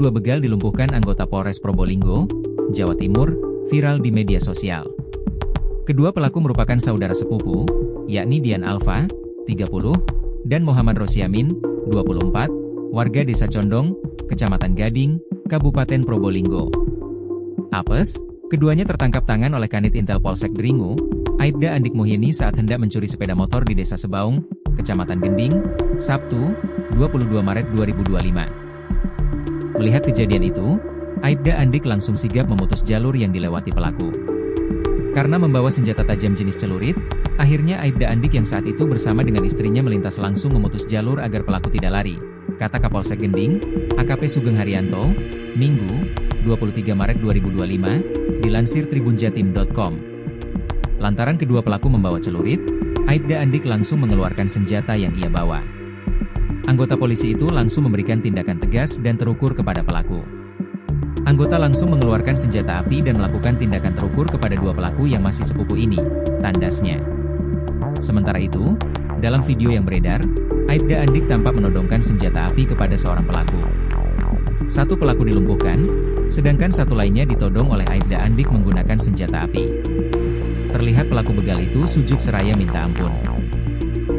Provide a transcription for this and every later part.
dua begal dilumpuhkan anggota Polres Probolinggo, Jawa Timur, viral di media sosial. Kedua pelaku merupakan saudara sepupu, yakni Dian Alfa, 30, dan Muhammad Rosyamin, 24, warga Desa Condong, Kecamatan Gading, Kabupaten Probolinggo. Apes, keduanya tertangkap tangan oleh Kanit Intel Polsek Dringu, Aibda Andik Muhyeni saat hendak mencuri sepeda motor di Desa Sebaung, Kecamatan Gending, Sabtu, 22 Maret 2025. Melihat kejadian itu, Aibda Andik langsung sigap memutus jalur yang dilewati pelaku. Karena membawa senjata tajam jenis celurit, akhirnya Aibda Andik yang saat itu bersama dengan istrinya melintas langsung memutus jalur agar pelaku tidak lari, kata Kapolsek Gending, AKP Sugeng Haryanto, Minggu, 23 Maret 2025, dilansir tribunjatim.com. Lantaran kedua pelaku membawa celurit, Aibda Andik langsung mengeluarkan senjata yang ia bawa. Anggota polisi itu langsung memberikan tindakan tegas dan terukur kepada pelaku. Anggota langsung mengeluarkan senjata api dan melakukan tindakan terukur kepada dua pelaku yang masih sepupu ini, tandasnya. Sementara itu, dalam video yang beredar, Aibda Andik tampak menodongkan senjata api kepada seorang pelaku. Satu pelaku dilumpuhkan, sedangkan satu lainnya ditodong oleh Aibda Andik menggunakan senjata api. Terlihat pelaku begal itu sujud seraya minta ampun.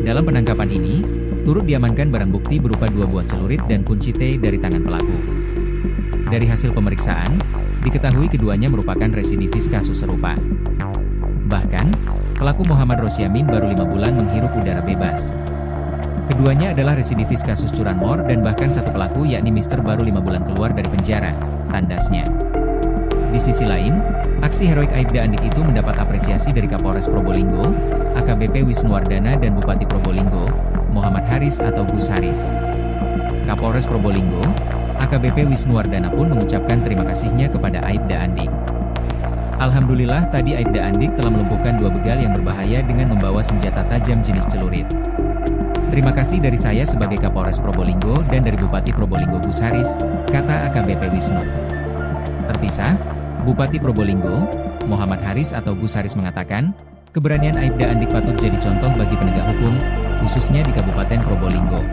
Dalam penangkapan ini, turut diamankan barang bukti berupa 2 buah celurit dan kunci T dari tangan pelaku. Dari hasil pemeriksaan, diketahui keduanya merupakan residivis kasus serupa. Bahkan, pelaku Muhammad Rosyamin baru 5 bulan menghirup udara bebas. Keduanya adalah residivis kasus curanmor dan bahkan satu pelaku yakni Mister baru 5 bulan keluar dari penjara, tandasnya. Di sisi lain, aksi heroik Aibda Andik itu mendapat apresiasi dari Kapolres Probolinggo, AKBP Wisnuwardana dan Bupati Probolinggo, Muhammad Haris atau Gus Haris. Kapolres Probolinggo, AKBP Wisnuwardana pun mengucapkan terima kasihnya kepada Aibda Andik. Alhamdulillah tadi Aibda Andik telah melumpuhkan 2 begal yang berbahaya dengan membawa senjata tajam jenis celurit. Terima kasih dari saya sebagai Kapolres Probolinggo dan dari Bupati Probolinggo Gus Haris, kata AKBP Wisnu. Terpisah, Bupati Probolinggo, Muhammad Haris atau Gus Haris mengatakan, keberanian Aibda Andik patut jadi contoh bagi penegak hukum, khususnya di Kabupaten Probolinggo.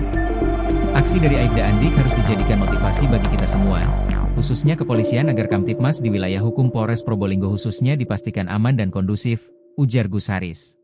Aksi dari Aibda Andik harus dijadikan motivasi bagi kita semua, khususnya kepolisian agar Kamtibmas di wilayah hukum Polres Probolinggo khususnya dipastikan aman dan kondusif, ujar Gus Haris.